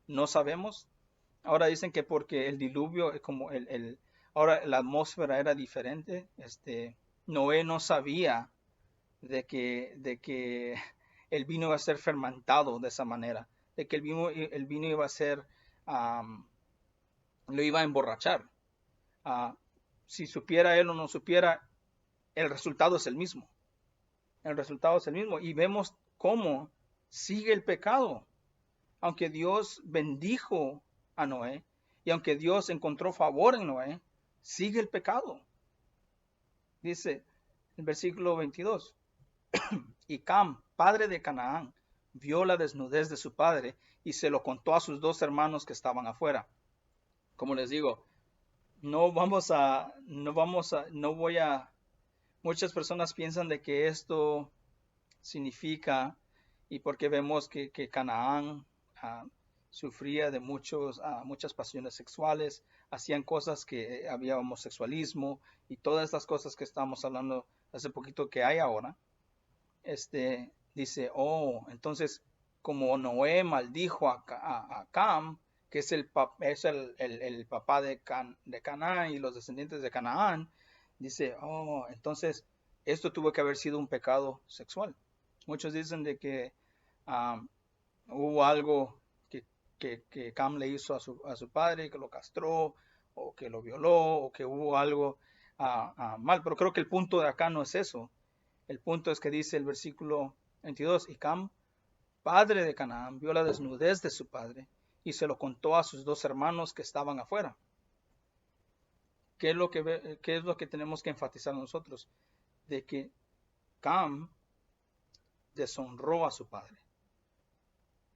No sabemos. Ahora dicen que porque el diluvio, como ahora la atmósfera era diferente, Noé no sabía de que el vino iba a ser fermentado de esa manera, de que el vino iba a ser, lo iba a emborrachar. Uh, si supiera él o no supiera, el resultado es el mismo. El resultado es el mismo. Y vemos cómo sigue el pecado. Aunque Dios bendijo a Noé y aunque Dios encontró favor en Noé, sigue el pecado. Dice el versículo 22. Y Cam, padre de Canaán, vio la desnudez de su padre y se lo contó a sus 2 hermanos que estaban afuera. Como les digo, no voy a, muchas personas piensan de que esto significa, y porque vemos que Canaán sufría de muchas pasiones sexuales, hacían cosas que había homosexualismo y todas estas cosas que estábamos hablando hace poquito que hay ahora. Dice, entonces como Noé maldijo a Cam, que es el papá de Canaán y los descendientes de Canaán, dice, entonces esto tuvo que haber sido un pecado sexual. Muchos dicen de que hubo algo que Cam le hizo a su padre, que lo castró, o que lo violó, o que hubo algo mal, pero creo que el punto de acá no es eso. El punto es que dice el versículo 22, y Cam, padre de Canaán, vio la desnudez de su padre y se lo contó a sus 2 hermanos que estaban afuera. ¿Qué es lo que tenemos que enfatizar nosotros? De que Cam deshonró a su padre.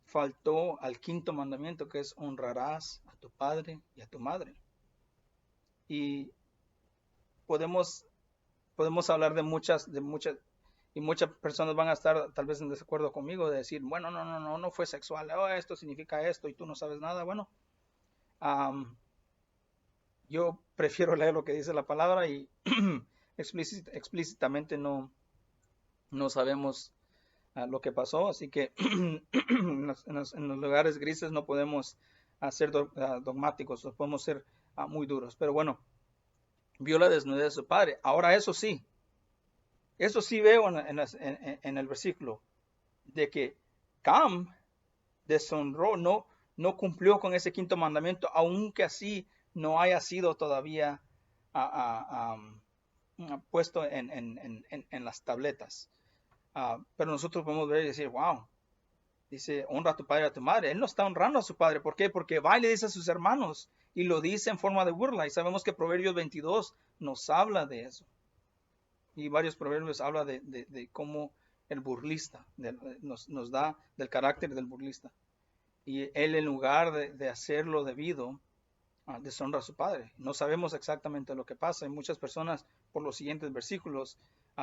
Faltó al 5.º mandamiento, que es honrarás a tu padre y a tu madre. Y podemos hablar de muchas, y muchas personas van a estar tal vez en desacuerdo conmigo de decir, bueno, no fue sexual, esto significa esto y tú no sabes nada. Bueno, yo prefiero leer lo que dice la palabra y explícitamente no sabemos lo que pasó, así que en los lugares grises no podemos ser dogmáticos, no podemos ser muy duros, pero bueno, vio la desnudez de su padre. Ahora eso sí veo en el versículo, de que Cam deshonró, no cumplió con ese 5.º mandamiento, aunque así no haya sido todavía puesto en las tabletas. Pero nosotros podemos ver y decir, wow, dice, honra a tu padre y a tu madre. Él no está honrando a su padre. ¿Por qué? Porque va y le dice a sus hermanos y lo dice en forma de burla. Y sabemos que Proverbios 22 nos habla de eso. Y varios proverbios habla de cómo el burlista nos da del carácter del burlista. Y él, en lugar de hacerlo debido, deshonra a su padre. No sabemos exactamente lo que pasa. Y muchas personas, por los siguientes versículos,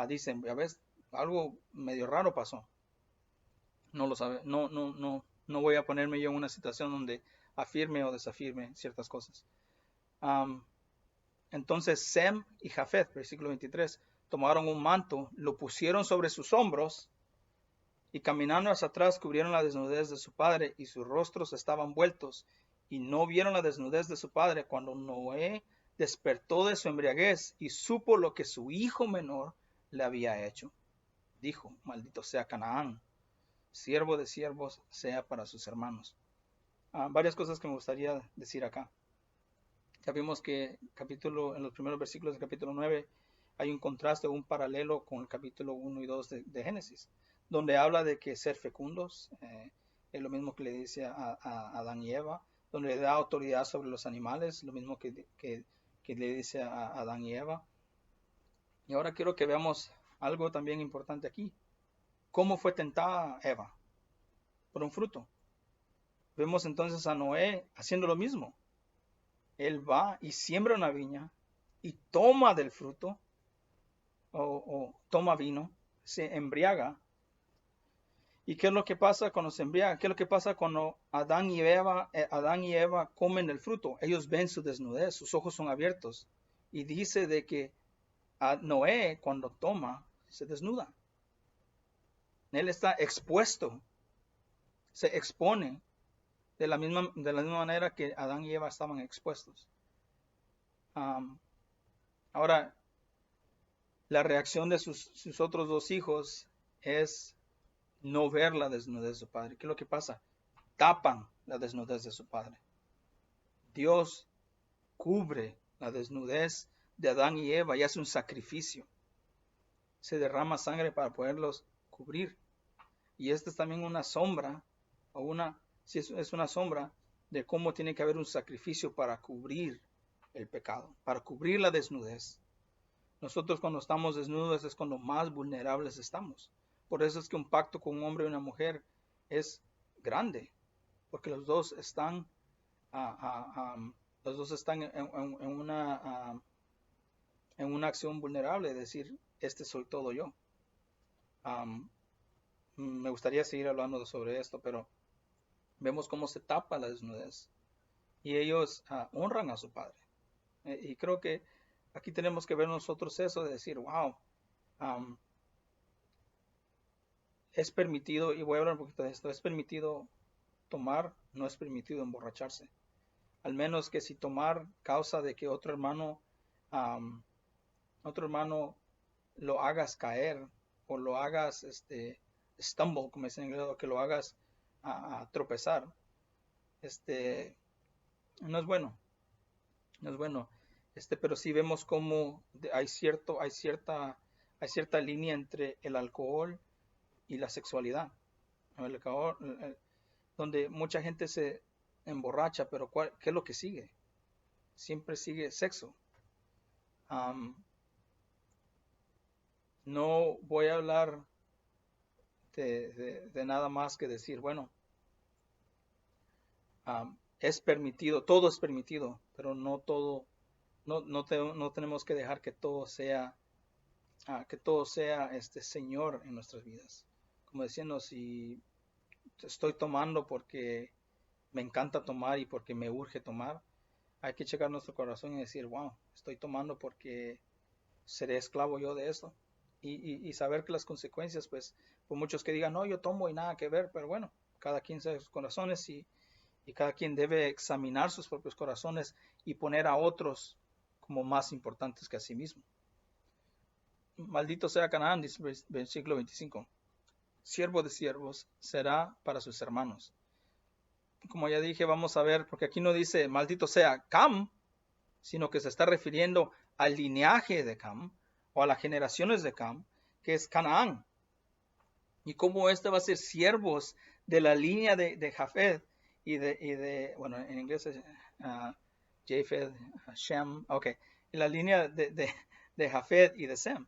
dicen, ya ves, algo medio raro pasó. No lo sabe. No voy a ponerme yo en una situación donde afirme o desafirme ciertas cosas. Entonces Sem y Jafet, versículo 23, tomaron un manto, lo pusieron sobre sus hombros y caminando hacia atrás cubrieron la desnudez de su padre y sus rostros estaban vueltos y no vieron la desnudez de su padre cuando Noé despertó de su embriaguez y supo lo que su hijo menor le había hecho. Dijo, maldito sea Canaán, siervo de siervos, sea para sus hermanos. Varias cosas que me gustaría decir acá. Ya vimos que en los primeros versículos del capítulo 9 hay un contraste, un paralelo con el capítulo 1 y 2 de Génesis, donde habla de que ser fecundos es lo mismo que le dice a Adán y Eva, donde le da autoridad sobre los animales, lo mismo que le dice a Adán y Eva. Y ahora quiero que veamos algo también importante aquí. ¿Cómo fue tentada Eva? Por un fruto. Vemos entonces a Noé haciendo lo mismo. Él va y siembra una viña y toma del fruto o toma vino, se embriaga. ¿Y qué es lo que pasa cuando se embriaga? ¿Qué es lo que pasa cuando Adán y Eva comen el fruto? Ellos ven su desnudez, sus ojos son abiertos. Y dice de que a Noé cuando toma se desnuda. Él está expuesto, se expone de la misma manera que Adán y Eva estaban expuestos. Ahora, la reacción de sus otros dos hijos es no ver la desnudez de su padre. ¿Qué es lo que pasa? Tapan la desnudez de su padre. Dios cubre la desnudez de Adán y Eva y hace un sacrificio. Se derrama sangre para poderlos cubrir. Y esta es también una sombra, si es una sombra de cómo tiene que haber un sacrificio para cubrir el pecado, para cubrir la desnudez. Nosotros cuando estamos desnudos es cuando más vulnerables estamos. Por eso es que un pacto con un hombre y una mujer es grande, porque los dos están, en una acción vulnerable, es decir, este soy todo yo. Me gustaría seguir hablando sobre esto, pero vemos cómo se tapa la desnudez y ellos honran a su padre. Y creo que aquí tenemos que ver nosotros eso de decir, wow, es permitido, y voy a hablar un poquito de esto, es permitido tomar, no es permitido emborracharse. Al menos que si tomar causa de que um, otro hermano lo hagas caer o lo hagas stumble, como dicen en inglés, o que lo hagas a tropezar, no es bueno, no es bueno. Pero sí vemos como hay cierta línea entre el alcohol y la sexualidad. El alcohol, donde mucha gente se emborracha, pero ¿qué es lo que sigue? Siempre sigue sexo. No voy a hablar de nada más que decir, bueno, es permitido, todo es permitido, pero no todo, no tenemos que dejar que todo sea Señor en nuestras vidas. Como diciendo, si estoy tomando porque me encanta tomar y porque me urge tomar, hay que checar nuestro corazón y decir, wow, estoy tomando porque seré esclavo yo de esto. Y saber que las consecuencias, pues, por muchos que digan, no, yo tomo y nada que ver, pero bueno, cada quien sabe sus corazones y cada quien debe examinar sus propios corazones y poner a otros como más importantes que a sí mismo. Maldito sea Canaán, dice el versículo 25. Siervo de siervos será para sus hermanos. Como ya dije, vamos a ver, porque aquí no dice maldito sea Cam, sino que se está refiriendo al linaje de Cam o a las generaciones de Cam, que es Canaán. Y cómo va a ser siervos de la línea de Jafet bueno, en inglés es Japheth, Shem, ok, en la línea de Jafet y de Sem.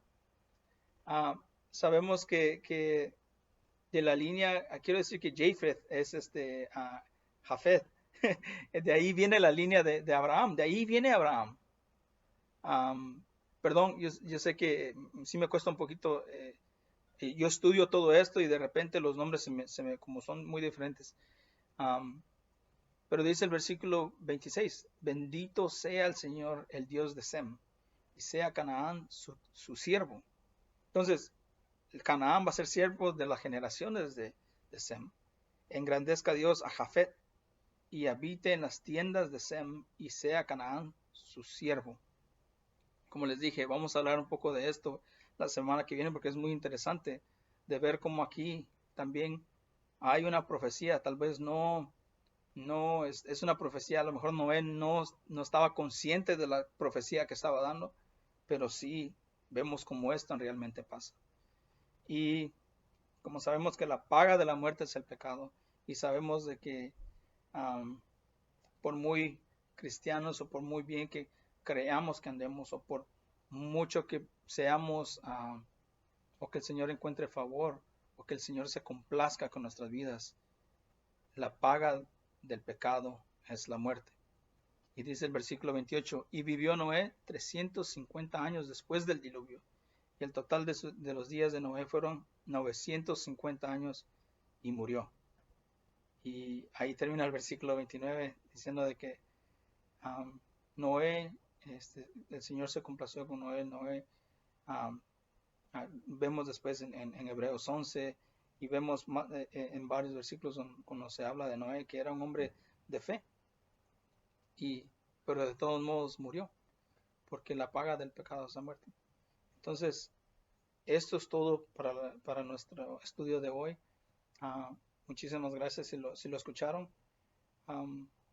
Sabemos que de la línea, quiero decir que Japheth es Jafet, de ahí viene la línea de Abraham, de ahí viene Abraham. Perdón, yo sé que sí me cuesta un poquito, yo estudio todo esto y de repente los nombres como son muy diferentes. Pero dice el versículo 26, bendito sea el Señor, el Dios de Sem, y sea Canaán su siervo. Entonces, el Canaán va a ser siervo de las generaciones de Sem. Engrandezca Dios a Jafet y habite en las tiendas de Sem y sea Canaán su siervo. Como les dije, vamos a hablar un poco de esto la semana que viene porque es muy interesante de ver cómo aquí también hay una profecía, tal vez no es una profecía, a lo mejor Noé no estaba consciente de la profecía que estaba dando, pero sí vemos cómo esto realmente pasa. Y como sabemos que la paga de la muerte es el pecado, y sabemos de que um, por muy cristianos o por muy bien que creamos que andemos o por mucho que seamos o que el Señor encuentre favor o que el Señor se complazca con nuestras vidas, la paga del pecado es la muerte. Y dice el versículo 28, y vivió Noé 350 años después del diluvio. Y el total de los días de Noé fueron 950 años y murió. Y ahí termina el versículo 29 diciendo de que Noé, el Señor se complació con Noé. Noé um, vemos después en Hebreos 11 y vemos en varios versículos cuando se habla de Noé que era un hombre de fe, pero de todos modos murió, porque la paga del pecado es la muerte. Entonces, esto es todo para nuestro estudio de hoy. Muchísimas gracias si lo escucharon.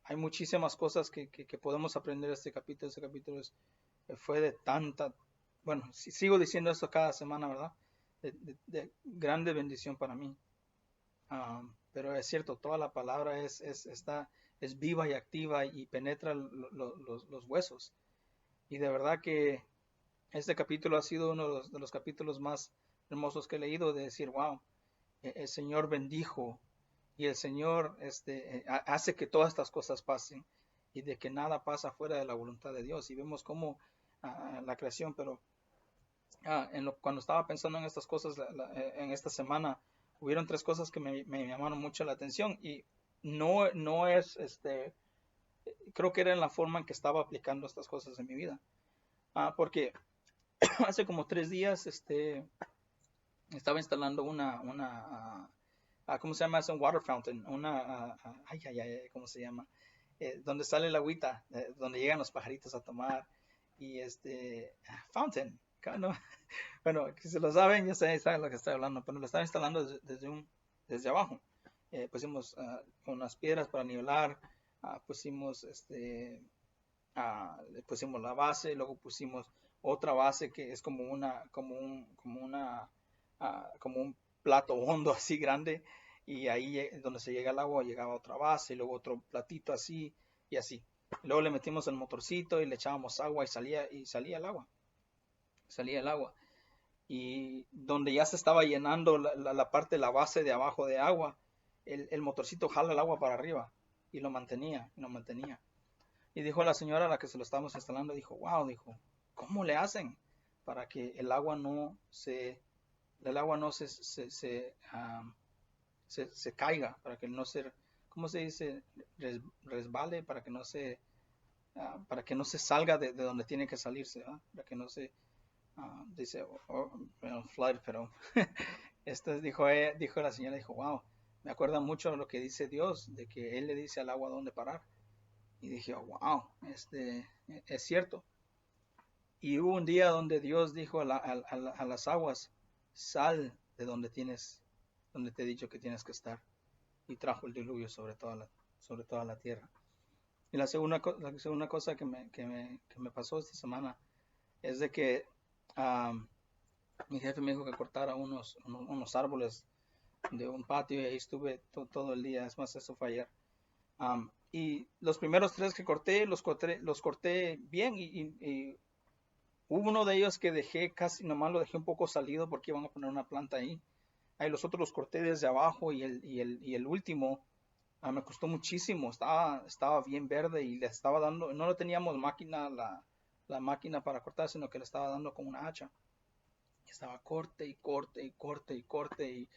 Hay muchísimas cosas que podemos aprender de este capítulo. Este capítulo fue de tanta, bueno, sigo diciendo esto cada semana, ¿verdad? De grande bendición para mí. Pero es cierto, toda la palabra es viva y activa y penetra los huesos. Y de verdad que este capítulo ha sido uno de los capítulos más hermosos que he leído, de decir, wow, el Señor bendijo y el Señor hace que todas estas cosas pasen y de que nada pasa fuera de la voluntad de Dios. Y vemos cómo la creación, pero cuando estaba pensando en estas cosas en esta semana, hubieron tres cosas que me llamaron mucho la atención y no es, creo que era en la forma en que estaba aplicando estas cosas en mi vida. Porque hace como 3 días, estaba instalando ¿cómo se llama? Es un water fountain, ¿cómo se llama? Donde sale el agüita, donde llegan los pajaritos a tomar y fountain, ¿no? Bueno, si se lo saben, ya saben lo que estoy hablando, pero lo estaba instalando desde abajo. Pusimos unas piedras para nivelar, pusimos le pusimos la base, luego pusimos otra base que es como un plato hondo así grande, y ahí donde se llega el agua llegaba otra base, y luego otro platito así y así. Luego le metimos el motorcito y le echábamos agua y salía el agua. Salía el agua. Y donde ya se estaba llenando la parte, la base de abajo de agua, el motorcito jala el agua para arriba y lo mantenía, y lo mantenía. Y dijo la señora a la que se lo estábamos instalando, dijo, wow, dijo, ¿cómo le hacen para que el agua no se caiga, para que no se, ¿cómo se dice? Resbale, para que no se salga de donde tiene que salirse, ¿verdad? Para que no se, dice, bueno, flood, pero dijo la señora, dijo, wow, me acuerda mucho de lo que dice Dios, de que Él le dice al agua dónde parar. Y dije, oh, wow, es cierto. Y hubo un día donde Dios dijo a las aguas, sal de donde te he dicho que tienes que estar. Y trajo el diluvio sobre toda la tierra. Y la segunda cosa que me pasó esta semana es de que mi jefe me dijo que cortara unos árboles de un patio y ahí estuve todo el día. Es más, eso fue ayer. Y los primeros tres que los corté bien y hubo uno de ellos que dejé nomás lo dejé un poco salido porque iban a poner una planta ahí. Ahí los otros los corté desde abajo y el último me costó muchísimo. Estaba bien verde y le estaba dando, no le teníamos la máquina para cortar, sino que le estaba dando con una hacha. Y estaba corte y corte y corte y corte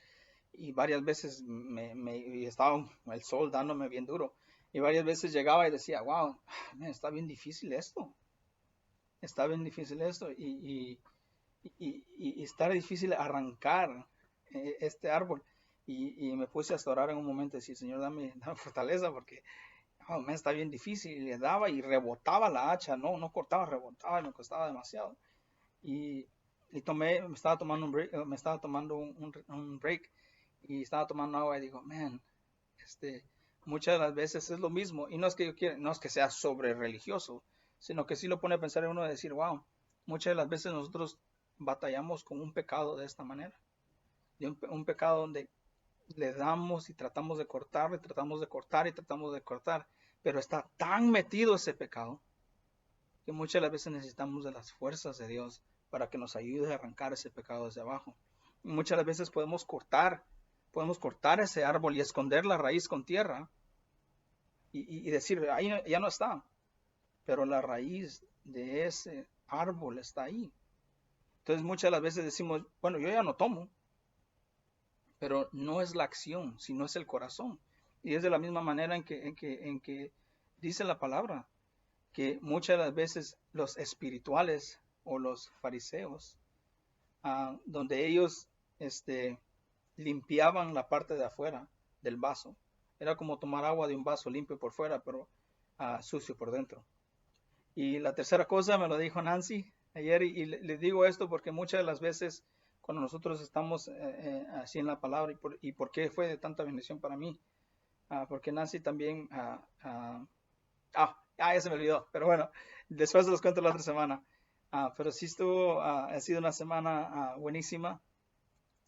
y varias veces y estaba el sol dándome bien duro. Y varias veces llegaba y decía, wow, está bien difícil esto. Está bien difícil esto. Y está difícil arrancar este árbol. Y me puse a orar en un momento y decía, Señor, dame fortaleza porque está bien difícil. Y le daba y rebotaba la hacha. No cortaba, rebotaba y me costaba demasiado. Y me estaba tomando un break y estaba tomando agua y digo, man, muchas de las veces es lo mismo. Y no es que yo quiera, no es que sea sobre religioso, sino que sí lo pone a pensar en uno de decir, wow, muchas de las veces nosotros batallamos con un pecado de esta manera. De un pecado donde le damos y tratamos de cortar, y tratamos de cortar y tratamos de cortar. Pero está tan metido ese pecado que muchas de las veces necesitamos de las fuerzas de Dios para que nos ayude a arrancar ese pecado desde abajo. Y muchas de las veces podemos cortar ese árbol y esconder la raíz con tierra y decir, ahí ya no está, pero la raíz de ese árbol está ahí. Entonces muchas de las veces decimos, bueno, yo ya no tomo, pero no es la acción, sino es el corazón. Y es de la misma manera en que dice la palabra, que muchas de las veces los espirituales o los fariseos, donde ellos limpiaban la parte de afuera del vaso, era como tomar agua de un vaso limpio por fuera, pero sucio por dentro. Y la tercera cosa me lo dijo Nancy ayer y le digo esto porque muchas de las veces cuando nosotros estamos así en la palabra y por qué fue de tanta bendición para mí, porque Nancy también, ya se me olvidó, pero bueno, después se los cuento la otra semana. Pero sí ha sido una semana buenísima,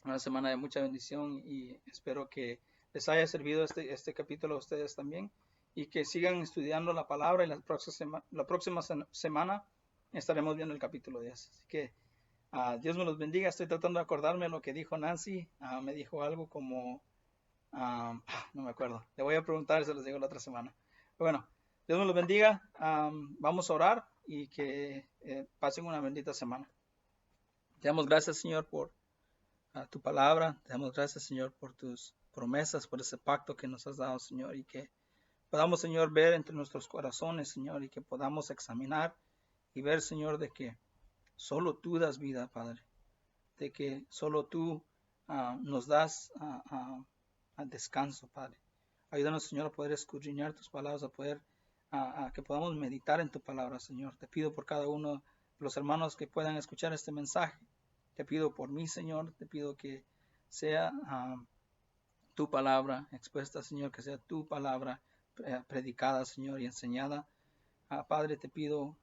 una semana de mucha bendición y espero que les haya servido este capítulo a ustedes también y que sigan estudiando la palabra y la próxima semana estaremos viendo el capítulo 10. Así que Dios me los bendiga. Estoy tratando de acordarme lo que dijo Nancy. Me dijo algo como, no me acuerdo. Le voy a preguntar y se los digo la otra semana. Pero bueno, Dios me los bendiga. Vamos a orar y que pasen una bendita semana. Te damos gracias, Señor, por tu palabra. Te damos gracias, Señor, por tus promesas, por ese pacto que nos has dado, Señor, y que podamos, Señor, ver entre nuestros corazones, Señor, y que podamos examinar y ver, Señor, de que solo tú das vida, Padre, de que solo tú nos das descanso, Padre. Ayúdanos, Señor, a poder escudriñar tus palabras, a poder que podamos meditar en tu palabra, Señor. Te pido por cada uno de los hermanos que puedan escuchar este mensaje. Te pido por mí, Señor, te pido que sea tu palabra expuesta, Señor, que sea tu palabra predicada, Señor, y enseñada. Padre, te pido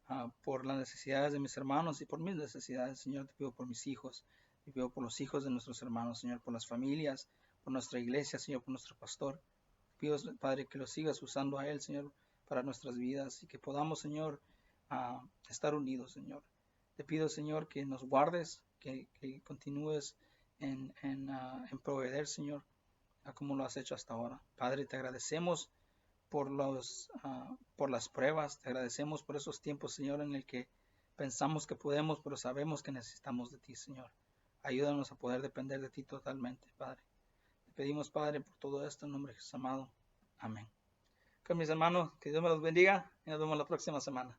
por las necesidades de mis hermanos y por mis necesidades, Señor, te pido por mis hijos, te pido por los hijos de nuestros hermanos, Señor, por las familias, por nuestra iglesia, Señor, por nuestro pastor. Te pido, Padre, que lo sigas usando a él, Señor, para nuestras vidas y que podamos, Señor, estar unidos, Señor. Te pido, Señor, que nos guardes, que continúes en proveer, Señor, como lo has hecho hasta ahora. Padre, te agradecemos por las pruebas, te agradecemos por esos tiempos, Señor, en el que pensamos que podemos, pero sabemos que necesitamos de ti, Señor. Ayúdanos a poder depender de ti totalmente, Padre. Te pedimos, Padre, por todo esto en nombre de Jesús amado. Amén. Con mis hermanos, que Dios me los bendiga y nos vemos la próxima semana.